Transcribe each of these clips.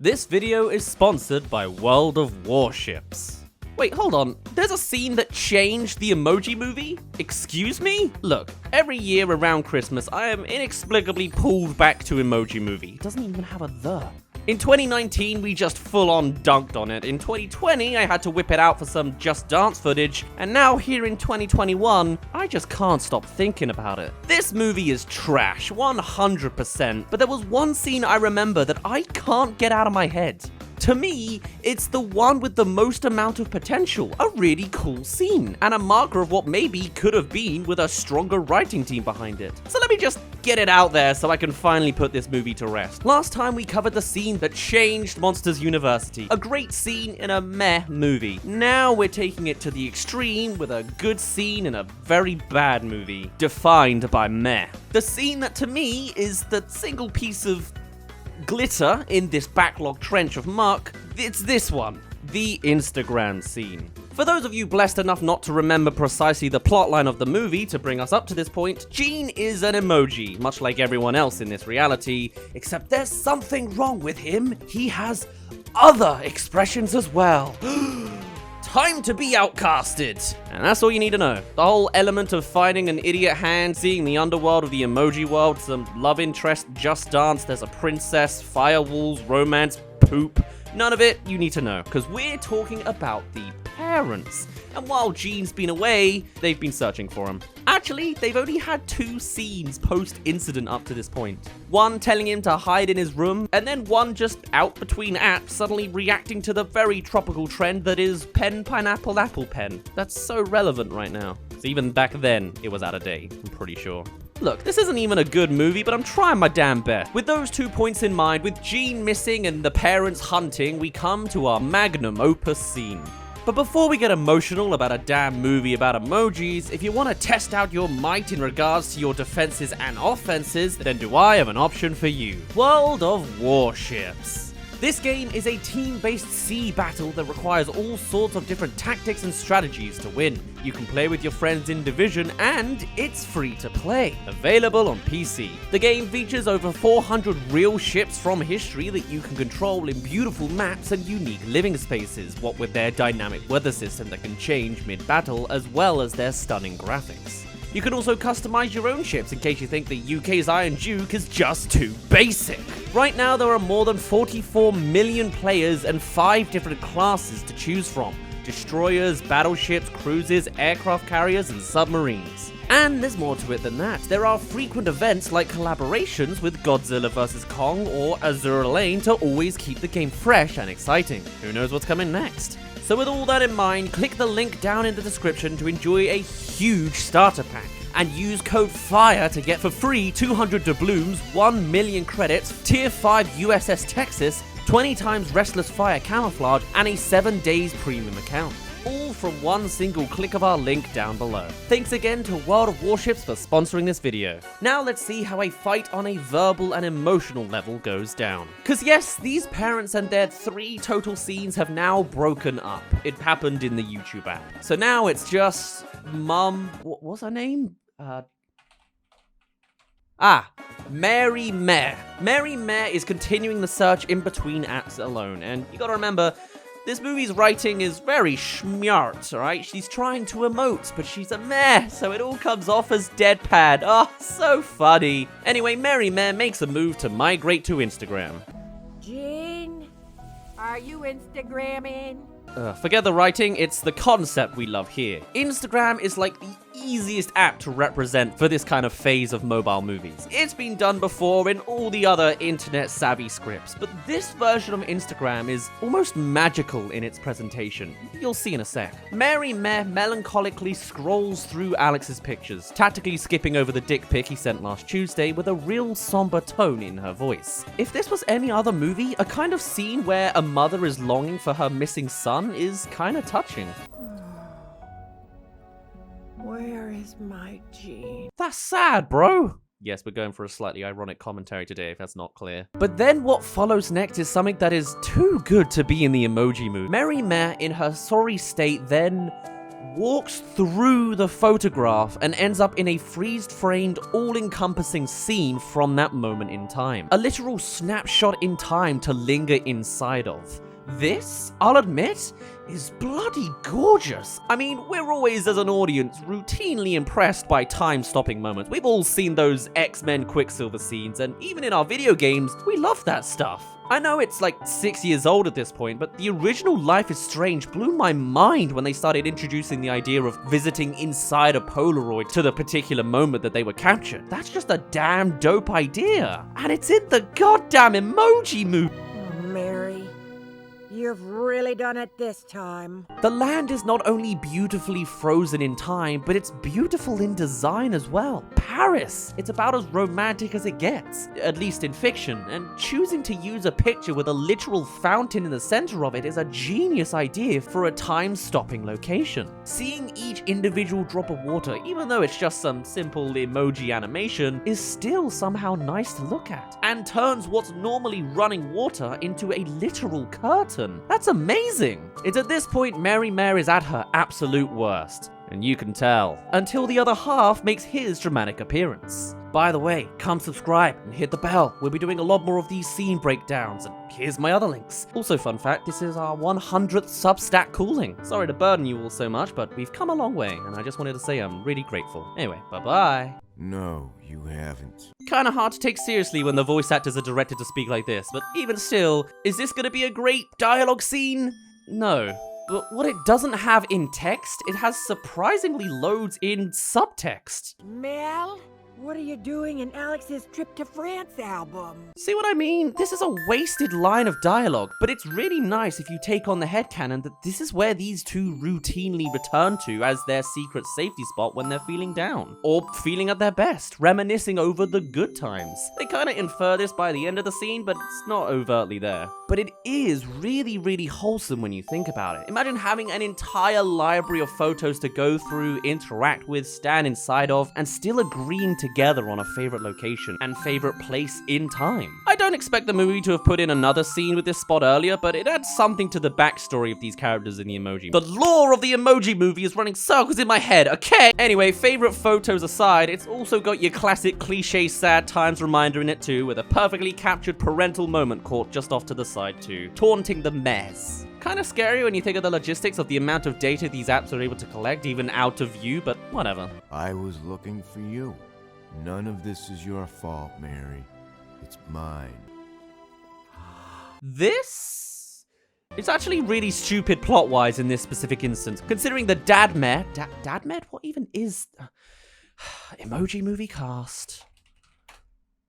This video is sponsored by World of Warships. Wait, hold on. There's a scene that changed the Emoji Movie? Excuse me? Look, every year around Christmas, I am inexplicably pulled back to Emoji Movie. It doesn't even have a "the." In 2019, we just full-on dunked on it. In 2020, I had to whip it out for some Just Dance footage. And now here in 2021, I just can't stop thinking about it. This movie is trash, 100%. But there was one scene I remember that I can't get out of my head. To me, it's the one with the most amount of potential, a really cool scene, and a marker of what maybe could have been with a stronger writing team behind it. So let me just get it out there so I can finally put this movie to rest. Last time we covered the scene that changed Monsters University, a great scene in a meh movie. Now we're taking it to the extreme with a good scene in a very bad movie, defined by meh. The scene that to me is the single piece of glitter in this backlog trench of muck, it's this one, the Instagram scene. For those of you blessed enough not to remember precisely the plotline of the movie to bring us up to this point, Gene is an emoji, much like everyone else in this reality, except there's something wrong with him. He has other expressions as well. Time to be outcasted! And that's all you need to know. The whole element of finding an idiot hand, seeing the underworld of the emoji world, some love interest, Just Dance, there's a princess, firewalls, romance, poop. None of it you need to know, because we're talking about the parents. And while Gene's been away, they've been searching for him. Actually, they've only had 2 scenes post-incident up to this point. One telling him to hide in his room, and then one just out between apps suddenly reacting to the very tropical trend that is pen, pineapple, apple pen. That's so relevant right now. So even back then, it was out of date, I'm pretty sure. Look, this isn't even a good movie, but I'm trying my damn best. With those 2 points in mind, with Gene missing and the parents hunting, we come to our magnum opus scene. But before we get emotional about a damn movie about emojis, if you want to test out your might in regards to your defenses and offenses, then do I have an option for you. World of Warships. This game is a team-based sea battle that requires all sorts of different tactics and strategies to win. You can play with your friends in Division, and it's free to play. Available on PC. The game features over 400 real ships from history that you can control in beautiful maps and unique living spaces, what with their dynamic weather system that can change mid-battle, as well as their stunning graphics. You can also customize your own ships in case you think the UK's Iron Duke is just too basic. Right now there are more than 44 million players and 5 different classes to choose from. Destroyers, battleships, cruisers, aircraft carriers, and submarines. And there's more to it than that. There are frequent events like collaborations with Godzilla vs. Kong or Azure Lane to always keep the game fresh and exciting. Who knows what's coming next? So with all that in mind, click the link down in the description to enjoy a huge starter pack. And use code FIRE to get for free 200 doubloons, 1 million credits, tier 5 USS Texas, 20 times Restless Fire Camouflage, and a 7 days premium account. All from one single click of our link down below. Thanks again to World of Warships for sponsoring this video. Now let's see how a fight on a verbal and emotional level goes down. Cause yes, these parents and their 3 total scenes have now broken up. It happened in the YouTube app. So now it's just Mum, what's her name? Mary Meh. Mary Meh is continuing the search in between apps alone, and you gotta remember, this movie's writing is very schmart, alright? She's trying to emote, but she's a meh, so it all comes off as deadpan. Oh, so funny. Anyway, Mary Meh makes a move to migrate to Instagram. Gene, are you Instagramming? Forget the writing, it's the concept we love here. Instagram is like the easiest app to represent for this kind of phase of mobile movies. It's been done before in all the other internet-savvy scripts, but this version of Instagram is almost magical in its presentation. You'll see in a sec. Mary Meh melancholically scrolls through Alex's pictures, tactically skipping over the dick pic he sent last Tuesday with a real somber tone in her voice. If this was any other movie, a kind of scene where a mother is longing for her missing son is kinda touching. Where is my Gene? That's sad, bro. Yes, we're going for a slightly ironic commentary today, if that's not clear. But then what follows next is something that is too good to be in the emoji mood. Mary Meh, in her sorry state, then walks through the photograph and ends up in a freeze-framed, all-encompassing scene from that moment in time. A literal snapshot in time to linger inside of. This, I'll admit, is bloody gorgeous. I mean, we're always, as an audience, routinely impressed by time-stopping moments. We've all seen those X-Men Quicksilver scenes, and even in our video games, we love that stuff. I know it's like 6 years old at this point, but the original Life is Strange blew my mind when they started introducing the idea of visiting inside a Polaroid to the particular moment that they were captured. That's just a damn dope idea. And it's in the goddamn Emoji Movie. Oh, Mary, you've really done it this time. The land is not only beautifully frozen in time, but it's beautiful in design as well. Paris! It's about as romantic as it gets, at least in fiction, and choosing to use a picture with a literal fountain in the center of it is a genius idea for a time-stopping location. Seeing each individual drop of water, even though it's just some simple emoji animation, is still somehow nice to look at, and turns what's normally running water into a literal curtain. That's amazing! It's at this point Mary Mare is at her absolute worst. And you can tell. Until the other half makes his dramatic appearance. By the way, come subscribe and hit the bell. We'll be doing a lot more of these scene breakdowns, and here's my other links. Also, fun fact, this is our 100th Substack calling. Sorry to burden you all so much, but we've come a long way, and I just wanted to say I'm really grateful. Anyway, bye-bye. No, you haven't. Kinda hard to take seriously when the voice actors are directed to speak like this, but even still, is this gonna be a great dialogue scene? No. But what it doesn't have in text, it has surprisingly loads in subtext. Mel, what are you doing in Alex's Trip to France album? See what I mean? This is a wasted line of dialogue, but it's really nice if you take on the headcanon that this is where these two routinely return to as their secret safety spot when they're feeling down. Or feeling at their best, reminiscing over the good times. They kinda infer this by the end of the scene, but it's not overtly there. But it is really, really wholesome when you think about it. Imagine having an entire library of photos to go through, interact with, stand inside of, and still agreeing together on a favorite location and favorite place in time. I don't expect the movie to have put in another scene with this spot earlier, but it adds something to the backstory of these characters in the Emoji. The lore of the Emoji Movie is running circles in my head, okay? Anyway, favorite photos aside, it's also got your classic cliche sad times reminder in it too, with a perfectly captured parental moment caught just off to the side too, taunting the mess. Kind of scary when you think of the logistics of the amount of data these apps are able to collect, even out of view, but whatever. I was looking for you. None of this is your fault, Mary. It's mine. This? It's actually really stupid plot-wise in this specific instance, considering the Dadmed? What even is... Emoji Movie cast.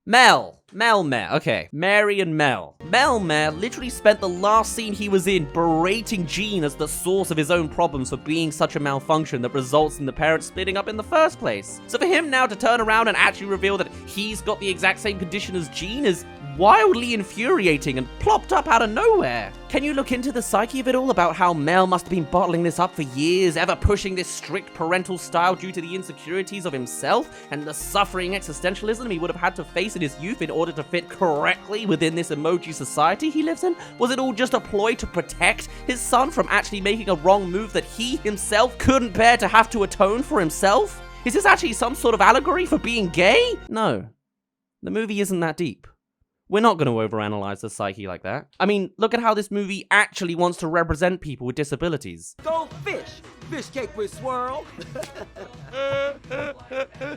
Mel, okay. Mary and Mel. Mel literally spent the last scene he was in berating Jean as the source of his own problems for being such a malfunction that results in the parents splitting up in the first place. So for him now to turn around and actually reveal that he's got the exact same condition as Jean is wildly infuriating and plopped up out of nowhere. Can you look into the psyche of it all about how Mel must have been bottling this up for years, ever pushing this strict parental style due to the insecurities of himself and the suffering existentialism he would have had to face in his youth in order to fit correctly within this emoji society he lives in? Was it all just a ploy to protect his son from actually making a wrong move that he himself couldn't bear to have to atone for himself? Is this actually some sort of allegory for being gay? No. The movie isn't that deep. We're not going to overanalyze the psyche like that. I mean, look at how this movie actually wants to represent people with disabilities. Go fish! Fish cake with swirl!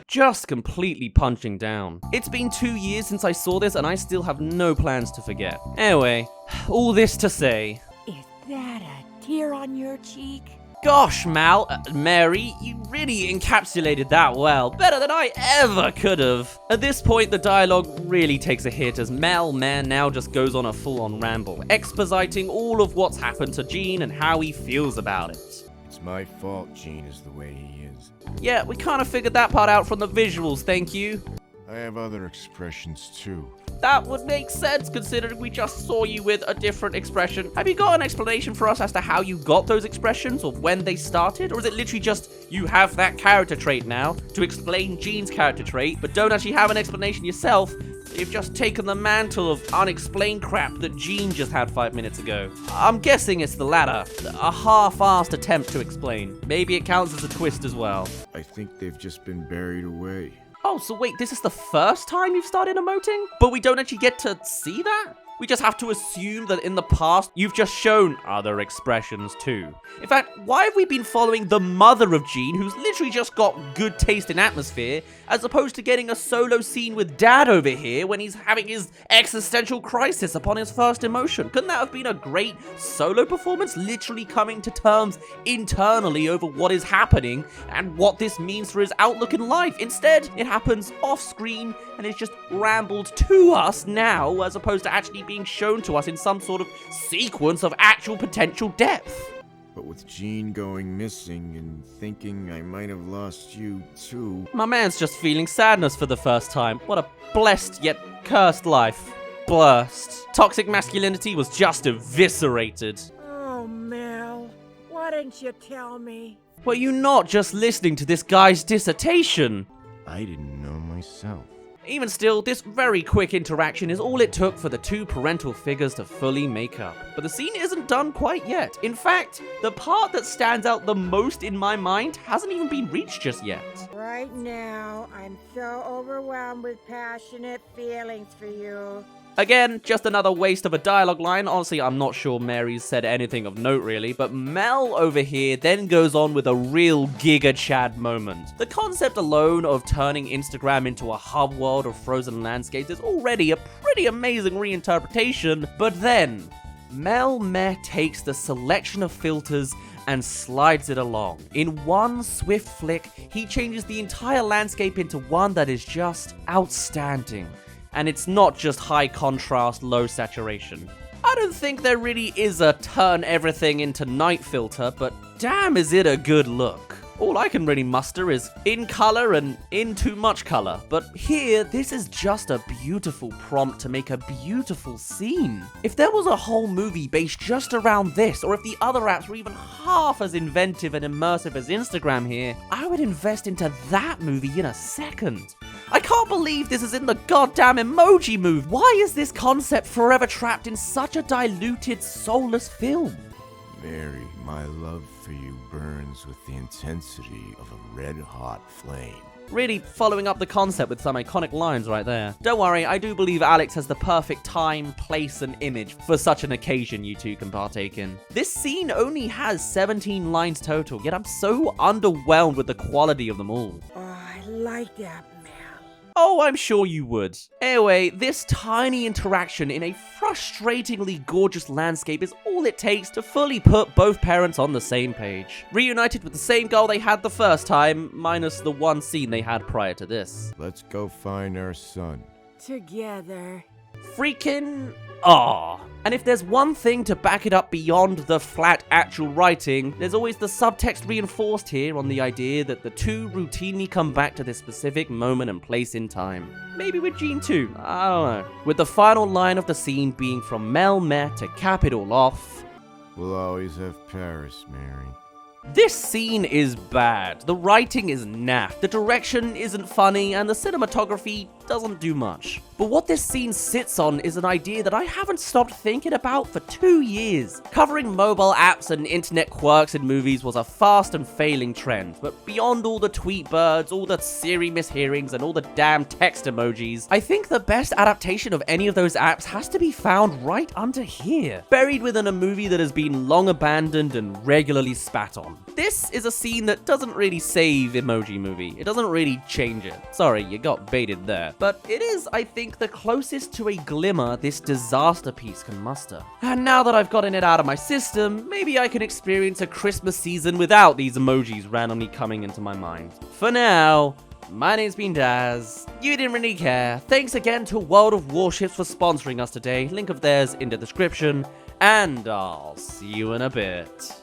Just completely punching down. It's been 2 years since I saw this and I still have no plans to forget. Anyway, all this to say... Is that a tear on your cheek? Gosh, Mary, you really encapsulated that well. Better than I ever could have. At this point, the dialogue really takes a hit as Mel now just goes on a full-on ramble, expositing all of what's happened to Jean and how he feels about it. It's my fault Gene is the way he is. Yeah, we kind of figured that part out from the visuals, thank you. I have other expressions too. That would make sense considering we just saw you with a different expression. Have you got an explanation for us as to how you got those expressions or when they started? Or is it literally just you have that character trait now to explain Jean's character trait, but don't actually have an explanation yourself They've just taken the mantle of unexplained crap that Gene just had 5 minutes ago. I'm guessing it's the latter, a half-assed attempt to explain. Maybe it counts as a twist as well. I think they've just been buried away. Oh, so wait, this is the first time you've started emoting? But we don't actually get to see that? We just have to assume that in the past, you've just shown other expressions too. In fact, why have we been following the mother of Gene, who's literally just got good taste in atmosphere, as opposed to getting a solo scene with Dad over here when he's having his existential crisis upon his first emotion? Couldn't that have been a great solo performance, literally coming to terms internally over what is happening and what this means for his outlook in life? Instead, it happens off-screen and it's just rambled to us now, as opposed to actually being shown to us in some sort of sequence of actual potential depth. But with Gene going missing and thinking I might have lost you too. My man's just feeling sadness for the first time. What a blessed yet cursed life. Blessed. Toxic masculinity was just eviscerated. Oh, Mel, why didn't you tell me? Were you not just listening to this guy's dissertation? I didn't know myself. Even still, this very quick interaction is all it took for the two parental figures to fully make up. But the scene isn't done quite yet. In fact, the part that stands out the most in my mind hasn't even been reached just yet. Right now, I'm so overwhelmed with passionate feelings for you. Again, just another waste of a dialogue line. Honestly, I'm not sure Mary's said anything of note really, but Mel over here then goes on with a real Giga Chad moment. The concept alone of turning Instagram into a hub world of frozen landscapes is already a pretty amazing reinterpretation, but then Mel Meh takes the selection of filters and slides it along. In one swift flick, he changes the entire landscape into one that is just outstanding. And it's not just high contrast, low saturation. I don't think there really is a turn everything into night filter, but damn is it a good look. All I can really muster is in color and in too much color. But here, this is just a beautiful prompt to make a beautiful scene. If there was a whole movie based just around this, or if the other apps were even half as inventive and immersive as Instagram here, I would invest into that movie in a second. I can't believe this is in the goddamn Emoji Movie. Why is this concept forever trapped in such a diluted, soulless film? Mary, my love for you burns with the intensity of a red-hot flame. Really following up the concept with some iconic lines right there. Don't worry, I do believe Alex has the perfect time, place, and image for such an occasion you two can partake in. This scene only has 17 lines total, yet I'm so underwhelmed with the quality of them all. Oh, I like that, Mel. Oh, I'm sure you would. Anyway, this tiny interaction in a frustratingly gorgeous landscape is all it takes to fully put both parents on the same page. Reunited with the same goal they had the first time, minus the one scene they had prior to this. Let's go find our son. Together. Freaking aw. And if there's one thing to back it up beyond the flat actual writing, there's always the subtext reinforced here on the idea that the two routinely come back to this specific moment and place in time. Maybe with Gene too, I don't know. With the final line of the scene being from Mel Meh to cap it all off. We'll always have Paris, Mary. This scene is bad, the writing is naff, the direction isn't funny, and the cinematography doesn't do much. But what this scene sits on is an idea that I haven't stopped thinking about for 2 years. Covering mobile apps and internet quirks in movies was a fast and failing trend, but beyond all the tweet birds, all the Siri mishearings, and all the damn text emojis, I think the best adaptation of any of those apps has to be found right under here, buried within a movie that has been long abandoned and regularly spat on. This is a scene that doesn't really save Emoji Movie. It doesn't really change it. Sorry, you got baited there. But it is, I think, the closest to a glimmer this disaster piece can muster. And now that I've gotten it out of my system, maybe I can experience a Christmas season without these emojis randomly coming into my mind. For now, my name's been Dazz. You didn't really care. Thanks again to World of Warships for sponsoring us today. Link of theirs in the description. And I'll see you in a bit.